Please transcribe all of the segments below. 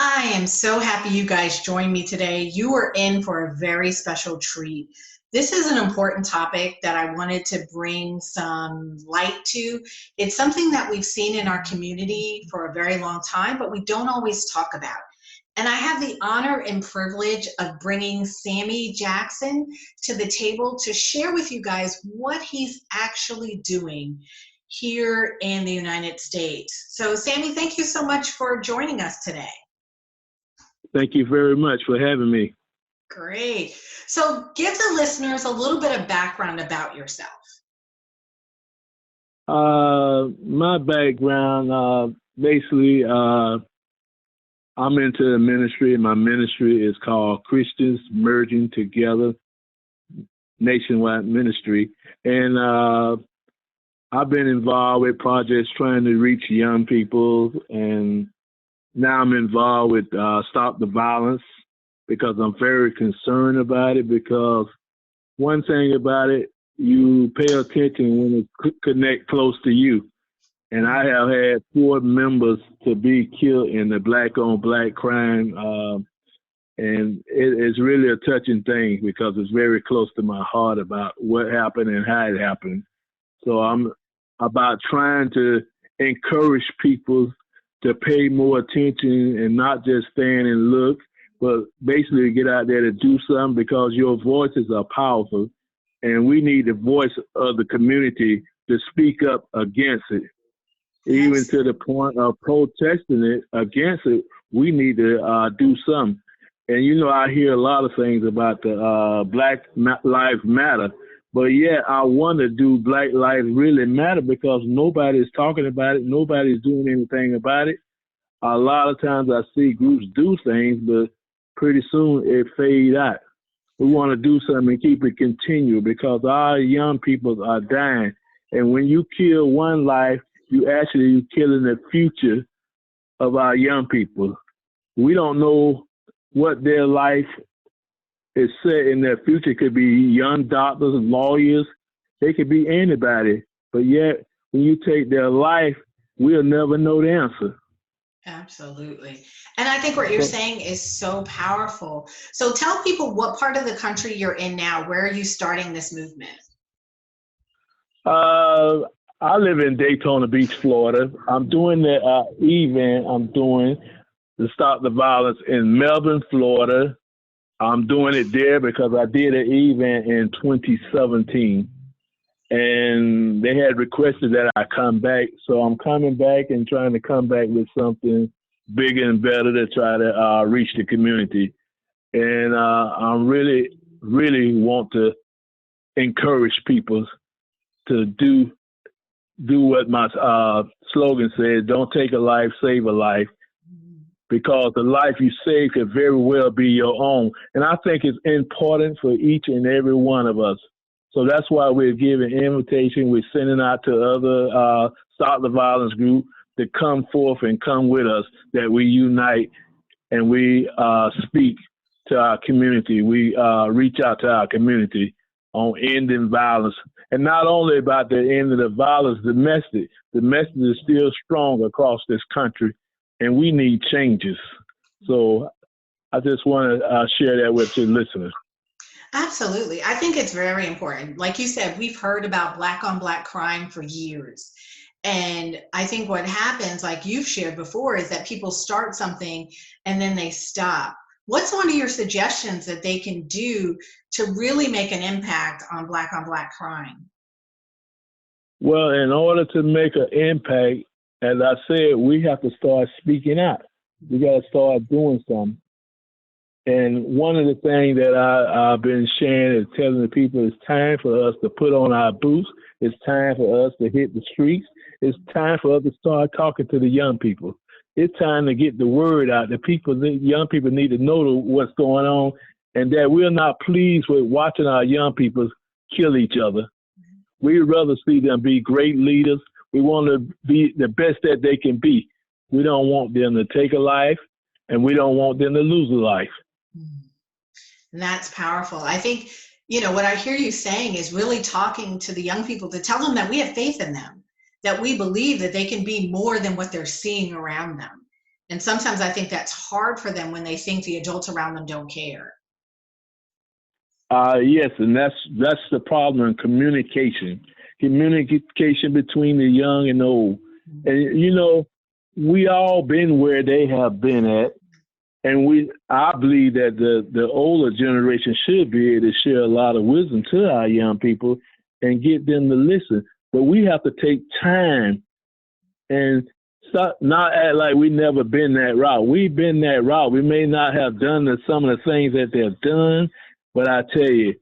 I am so happy you guys joined me today. You are in for a very special treat. This is an important topic that I wanted to bring some light to. It's something that we've seen in our community for a very long time, but we don't always talk about. And I have the honor and privilege of bringing Sammy Jackson to the table to share with you guys what he's actually doing here in the United States. So, Sammy, thank you so much for joining us today. Thank you very much for having me. Great. So give the listeners a little bit of background about yourself. My background, basically, I'm into the ministry. My ministry is called Christians Merging Together Nationwide Ministry. And I've been involved with projects trying to reach young people, and now I'm involved with Stop the Violence because I'm very concerned about it, because one thing about it, you pay attention when it connect close to you. And I have had 4 members to be killed in the black-on-black crime, and it's really a touching thing because it's very close to my heart about what happened and how it happened. So I'm about trying to encourage people to pay more attention and not just stand and look, but basically get out there to do something, because your voices are powerful, and we need the voice of the community to speak up against it. Even to the point of protesting it against it, we need to do something. And I hear a lot of things about the Black Lives Matter, but yet I wonder, do Black lives really matter? Because nobody's talking about it. Nobody's doing anything about it. A lot of times I see groups do things, but pretty soon it fades out. We want to do something and keep it continual, because our young people are dying. And when you kill one life, you're killing the future of our young people. We don't know what their life is set in their future. It could be young doctors and lawyers. They could be anybody. But yet, when you take their life, we'll never know the answer. Absolutely. And I think what you're saying is so powerful. So tell people what part of the country you're in now. Where are you starting this movement? I live in Daytona Beach, Florida. I'm doing the event. I'm doing to Stop the Violence in Melbourne, Florida. I'm doing it there because I did an event in 2017. And they had requested that I come back. So I'm coming back and trying to come back with something bigger and better to try to reach the community. And I really, really want to encourage people to do what my slogan says: don't take a life, save a life. Because the life you save could very well be your own. And I think it's important for each and every one of us. So that's why we're giving invitation. We're sending out to other Stop the Violence group to come forth and come with us, that we unite and we speak to our community. We reach out to our community on ending violence. And not only about the end of the violence, domestic. Domestic is still strong across this country, and we need changes. So I just want to share that with your listeners. Absolutely. I think it's very important. Like you said, we've heard about black on black crime for years. And I think what happens, like you've shared before, is that people start something and then they stop. What's one of your suggestions that they can do to really make an impact on black crime? Well, in order to make an impact, as I said, we have to start speaking out. We got to start doing something. And one of the things that I've been sharing is telling the people it's time for us to put on our boots. It's time for us to hit the streets. It's time for us to start talking to the young people. It's time to get the word out. The young people need to know what's going on, and that we're not pleased with watching our young people kill each other. We'd rather see them be great leaders. We want to be the best that they can be. We don't want them to take a life, and we don't want them to lose a life. And that's powerful. I think, what I hear you saying is really talking to the young people to tell them that we have faith in them, that we believe that they can be more than what they're seeing around them. And sometimes I think that's hard for them when they think the adults around them don't care. Yes, and that's the problem in communication. Communication between the young and the old. And you know, we all been where they have been at, and I believe that the older generation should be able to share a lot of wisdom to our young people and get them to listen. But we have to take time and not act like we never been that route. We've been that route. We may not have done some of the things that they've done, but I tell you,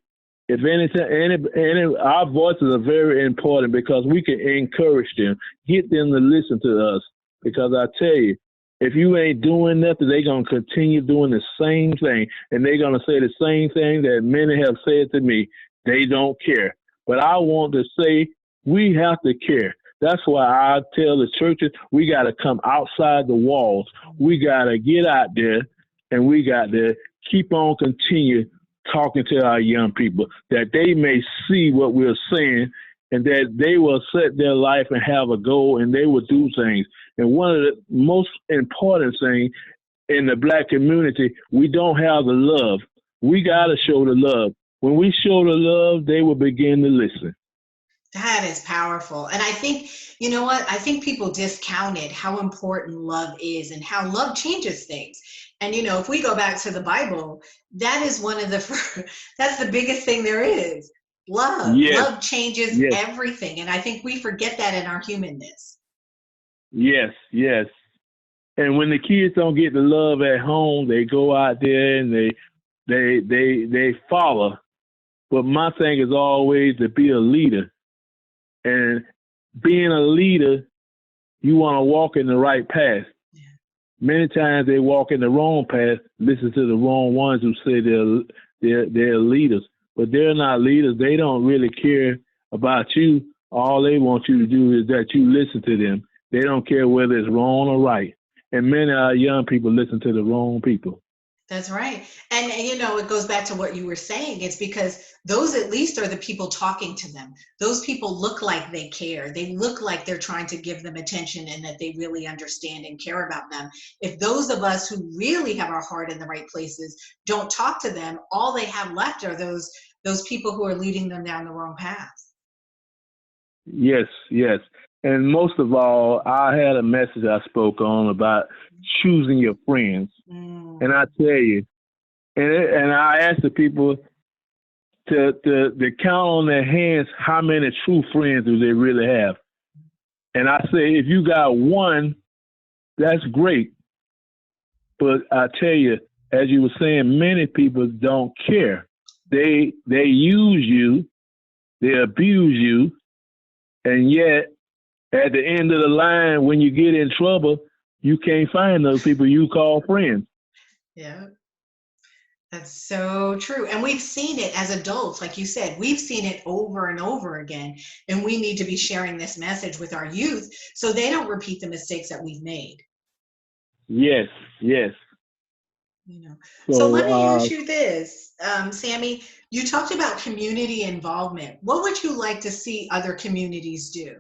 if anything, our voices are very important because we can encourage them, get them to listen to us. Because I tell you, if you ain't doing nothing, they're going to continue doing the same thing. And they're going to say the same thing that many have said to me. They don't care. But I want to say we have to care. That's why I tell the churches we got to come outside the walls. We got to get out there and we got to keep on continue talking to our young people that they may see what we're saying and that they will set their life and have a goal and they will do things. And one of the most important things in the Black community, we don't have the love. We got to show the love. When we show the love, they will begin to listen. That is powerful. And I think, you know what? I think people discounted how important love is and how love changes things. And, you know, if we go back to the Bible, that is one of the, that's the biggest thing there is. Love. Yes. Love changes everything. And I think we forget that in our humanness. Yes, yes. And when the kids don't get the love at home, they go out there and they follow. But my thing is always to be a leader. And being a leader, you want to walk in the right path. Yeah. Many times they walk in the wrong path, listen to the wrong ones who say they're leaders. But they're not leaders. They don't really care about you. All they want you to do is that you listen to them. They don't care whether it's wrong or right. And many of our young people listen to the wrong people. That's right. And, you know, it goes back to what you were saying. It's because those at least are the people talking to them. Those people look like they care. They look like they're trying to give them attention and that they really understand and care about them. If those of us who really have our heart in the right places don't talk to them, all they have left are those people who are leading them down the wrong path. Yes, yes. And most of all, I had a message I spoke on about choosing your friends. And I tell you, and I asked the people to count on their hands how many true friends do they really have. And I say, if you got one, that's great. But I tell you, as you were saying, many people don't care. They use you, they abuse you, and yet at the end of the line, when you get in trouble, you can't find those people you call friends. Yeah, that's so true. And we've seen it as adults, like you said, we've seen it over and over again. And we need to be sharing this message with our youth so they don't repeat the mistakes that we've made. Yes, yes. You know. So let me ask you this, Sammy, you talked about community involvement. What would you like to see other communities do?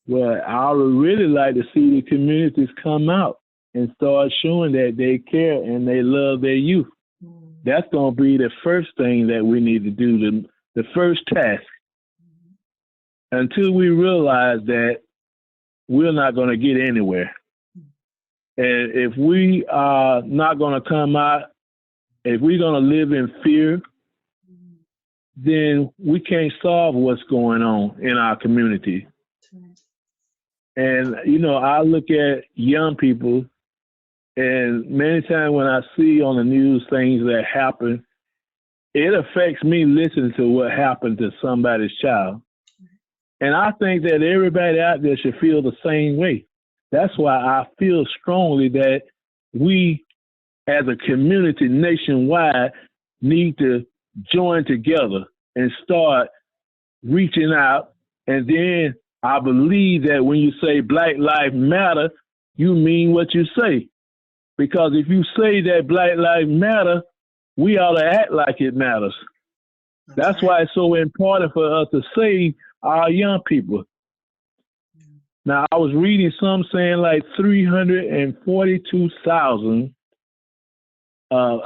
Well, I would really like to see the communities come out and start showing that they care and they love their youth. That's going to be the first thing that we need to do, the first task. Until we realize that we're not going to get anywhere. And if we are not going to come out, if we're going to live in fear, then we can't solve what's going on in our community. And, you know, I look at young people, and many times when I see on the news things that happen, it affects me listening to what happened to somebody's child. And I think that everybody out there should feel the same way. That's why I feel strongly that we, as a community nationwide, need to join together and start reaching out. And then I believe that when you say Black Lives Matter, you mean what you say. Because if you say that Black Lives Matter, we ought to act like it matters. That's why it's so important for us to save our young people. Now, I was reading some saying like 342,000 uh,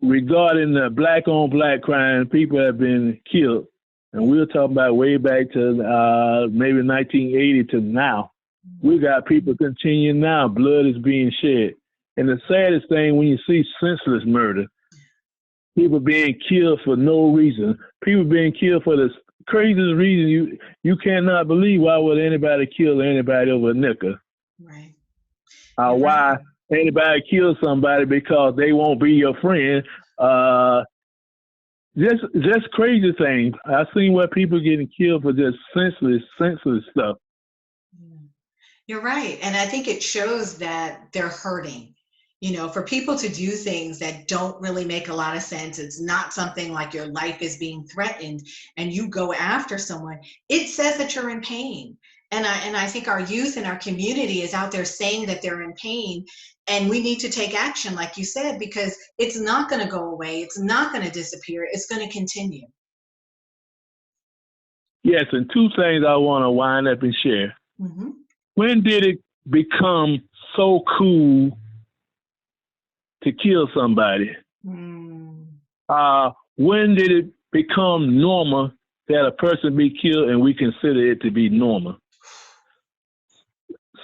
regarding the black-on-black crime. People have been killed. And we're talking about way back to maybe 1980 to now. We got people continuing now. Blood is being shed. And the saddest thing, when you see senseless murder, people being killed for no reason, people being killed for the craziest reason you cannot believe. Why would anybody kill anybody over a nickel? Right. Why anybody kill somebody because they won't be your friend? Just crazy things. I've seen where people getting killed for just senseless stuff. You're right. And I think it shows that they're hurting. You know, for people to do things that don't really make a lot of sense, it's not something like your life is being threatened and you go after someone, it says that you're in pain. And I think our youth and our community is out there saying that they're in pain, and we need to take action, like you said, because it's not going to go away. It's not going to disappear. It's going to continue. Yes, and two things I want to wind up and share. Mm-hmm. When did it become so cool to kill somebody? When did it become normal that a person be killed and we consider it to be normal?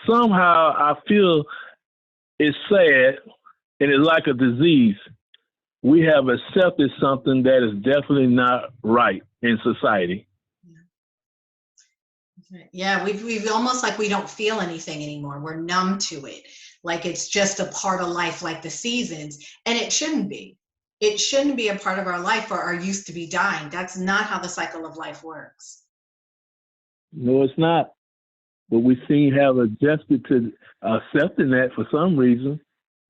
Somehow I feel it's sad and it's like a disease. We have accepted something that is definitely not right in society. Yeah, we've almost like we don't feel anything anymore. We're numb to it. Like it's just a part of life, like the seasons. And it shouldn't be. It shouldn't be a part of our life for our youth to be dying. That's not how the cycle of life works. No, it's not. But we seem to have adjusted to accepting that for some reason.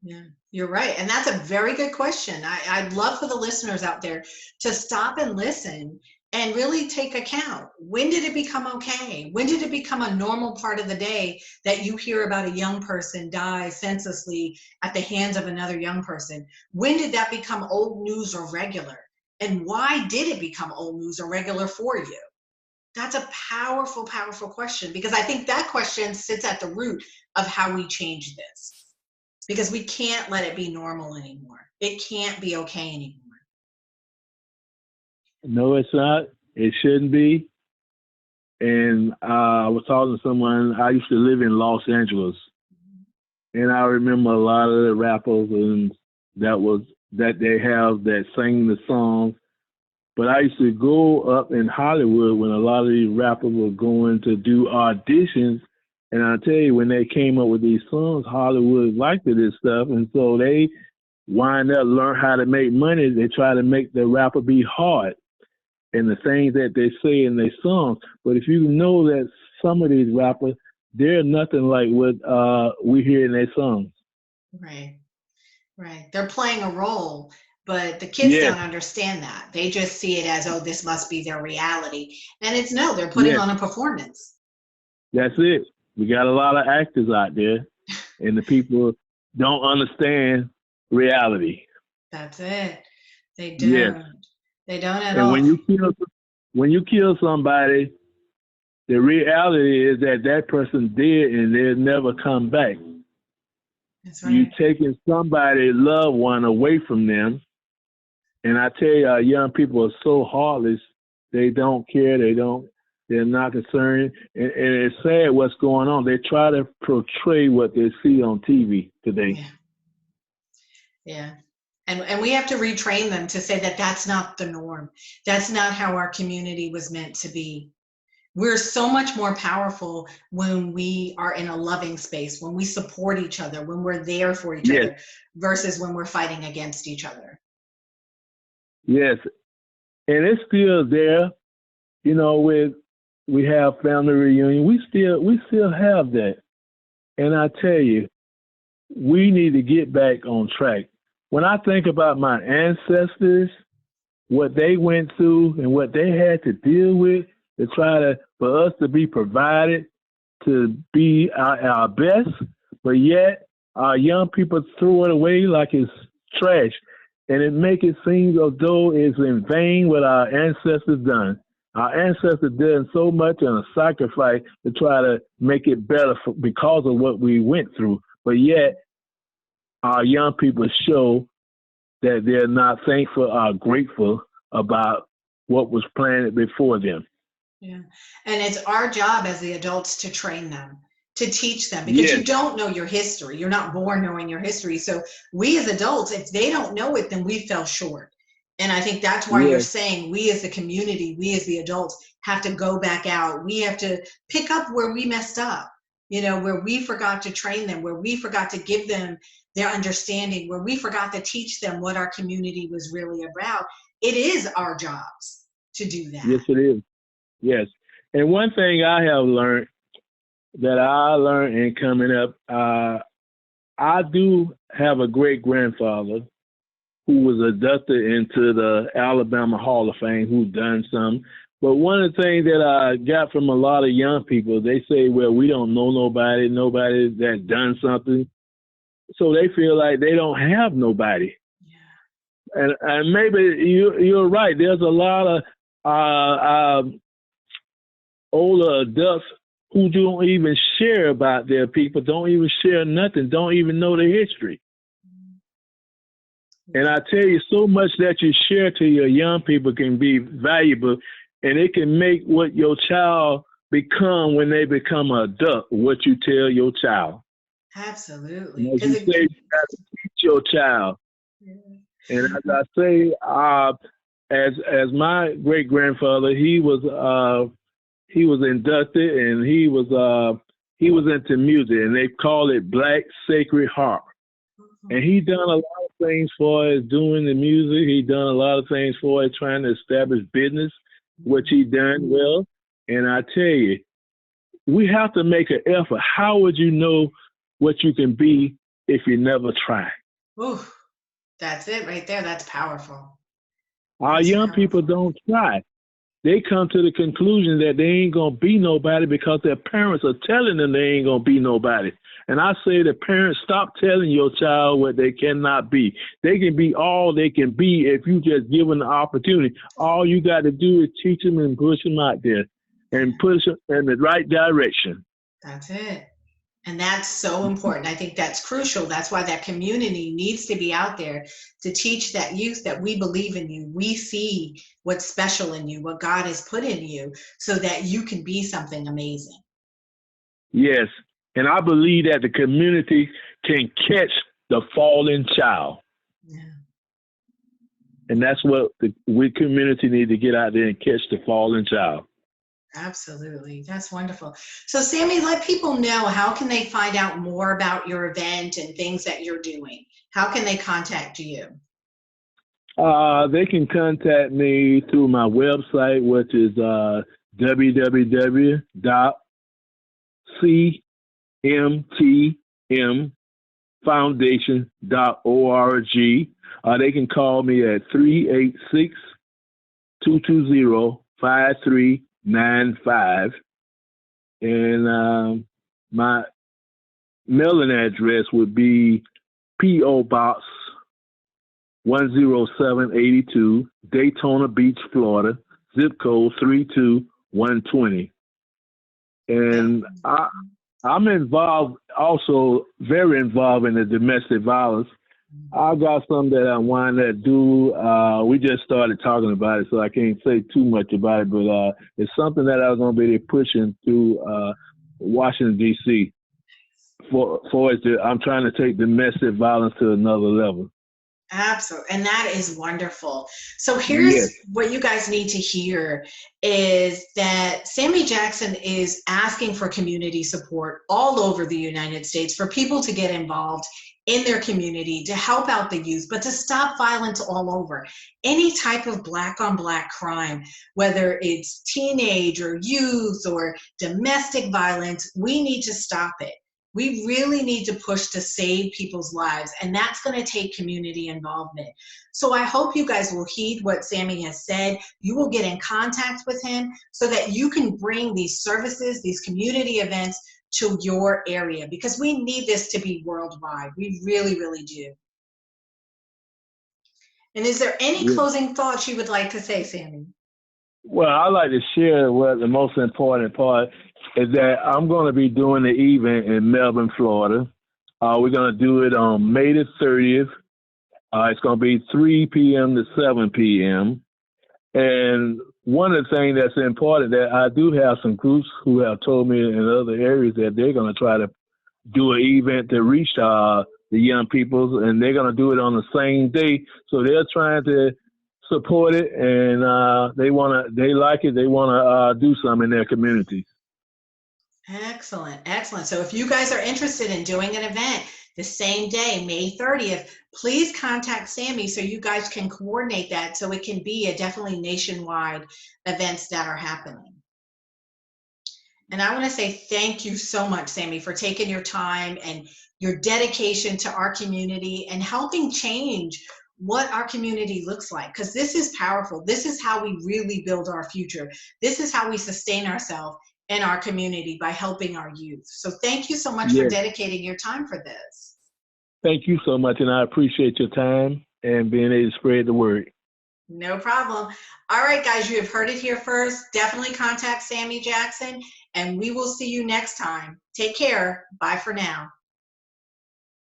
Yeah, you're right. And that's a very good question. I'd love for the listeners out there to stop and listen and really take account. When did it become okay? When did it become a normal part of the day that you hear about a young person die senselessly at the hands of another young person? When did that become old news or regular? And why did it become old news or regular for you? That's a powerful, powerful question, because I think that question sits at the root of how we change this, because we can't let it be normal anymore. It can't be okay anymore. No, it's not. It shouldn't be. And I was talking to someone. I used to live in Los Angeles, and I remember a lot of the rappers and that they have that sing the songs. But I used to go up in Hollywood when a lot of these rappers were going to do auditions. And I tell you, when they came up with these songs, Hollywood liked this stuff. And so they wind up learn how to make money. They try to make the rapper be hard and the things that they say in their songs. But if you know that some of these rappers, they're nothing like what we hear in their songs. Right. They're playing a role. But the kids don't understand that. They just see it as, oh, this must be their reality. And it's no, they're putting on a performance. That's it. We got a lot of actors out there, and the people don't understand reality. That's it. They don't. Yes. They don't at all. And when you kill somebody, the reality is that person dead and they'll never come back. That's right. You're taking somebody's loved one away from them. And I tell you, young people are so heartless. They don't care. They're not concerned. And it's sad what's going on. They try to portray what they see on TV today. Yeah. And we have to retrain them to say that that's not the norm. That's not how our community was meant to be. We're so much more powerful when we are in a loving space, when we support each other, when we're there for each other, versus when we're fighting against each other. Yes, and it's still there. You know, we have family reunion. We still have that. And I tell you, we need to get back on track. When I think about my ancestors, what they went through and what they had to deal with to for us to be provided, to be our best, but yet our young people throw it away like it's trash. And it makes it seem as though it's in vain what our ancestors done. Our ancestors did so much and a sacrifice to try to make it better because of what we went through. But yet, our young people show that they're not thankful or grateful about what was planted before them. Yeah. And it's our job as the adults to train them, to teach them, because Yes, you don't know your history. You're not born knowing your history. So we as adults, if they don't know it, then we fell short. And I think that's why you're yes, saying we as the community, we as the adults have to go back out. We have to pick up where we messed up, where we forgot to train them, where we forgot to give them their understanding, where we forgot to teach them what our community was really about. It is our jobs to do yes, that. it is. Yes. And one thing I have learned that I learned in coming up, I do have a great grandfather who was inducted into the Alabama Hall of Fame, who done some. But one of the things that I got from a lot of young people, they say, well, we don't know nobody that done something. So they feel like they don't have nobody. And maybe you're right. There's a lot of older adults who don't even share about their people, don't even share nothing, don't even know the history. And I tell you, so much that you share to your young people can be valuable, and it can make what your child become when they become an adult, what you tell your child. And Absolutely. as you say, you got to teach your child. And as I say, as my great grandfather, he was inducted, and he was into music, and they call it Black Sacred Harp. And he done a lot of things for us doing the music. He done a lot of things for us trying to establish business, which he done well. And I tell you, we have to make an effort. How would you know what you can be if you never try? Ooh, that's it right there. That's powerful. Our That's young people powerful. don't try. They come to the conclusion that they ain't gonna be nobody because their parents are telling them they ain't gonna be nobody. And I say the parents, stop telling your child what they cannot be. They can be all they can be if you just give them the opportunity. All you got to do is teach them and push them out there and push them in the right direction. That's it. And that's so important. I think that's crucial. That's why that community needs to be out there to teach that youth that we believe in you. We see what's special in you, what God has put in you, so that you can be something amazing. Yes. And I believe that the community can catch the fallen child. Yeah. And that's what we community need to get out there and catch the fallen child. Absolutely. That's wonderful. So Sammy, let people know, how can they find out more about your event and things that you're doing? How can they contact you? They can contact me through my website, which is www.cmtmfoundation.org. They can call me at 386-220-5395. And my mailing address would be P.O. Box 10782, Daytona Beach, Florida, zip code 32120. And I'm involved, also very involved in the domestic violence. I got some that I want to do. We just started talking about it, so I can't say too much about it, but it's something that I was going to be pushing through Washington, D.C. I'm trying to take domestic violence to another level. Absolutely. And that is wonderful. So here's Yes. what you guys need to hear is that Sammy Jackson is asking for community support all over the United States for people to get involved in their community, to help out the youth, but to stop violence all over. Any type of black on black crime, whether it's teenage or youth or domestic violence, we need to stop it. We really need to push to save people's lives, and that's going to take community involvement. So I hope you guys will heed what Sammy has said. You will get in contact with him so that you can bring these services, these community events to your area, because we need this to be worldwide. We really, really do. And is there any Yeah. closing thoughts you would like to say, Sammy? Well, I like to share what the most important part is that I'm going to be doing the event in Melbourne, Florida. We're going to do it on May the 30th. It's going to be 3 p.m. to 7 p.m. And one of the things that's important that I do have some groups who have told me in other areas that they're going to try to do an event to reach the young people, and they're going to do it on the same day. So they're trying to support it, and they like it. They want to do something in their community. Excellent, excellent. So if you guys are interested in doing an event the same day, May 30th, please contact Sammy so you guys can coordinate that so it can be a definitely nationwide events that are happening. And I want to say thank you so much, Sammy, for taking your time and your dedication to our community and helping change what our community looks like. Because this is powerful. This is how we really build our future. This is how we sustain ourselves in our community, by helping our youth. So thank you so much for Yes. dedicating your time for this. Thank you so much, and I appreciate your time and being able to spread the word. No problem. All right, guys, you have heard it here first. Definitely contact Sammy Jackson, and we will see you next time. Take care. Bye for now.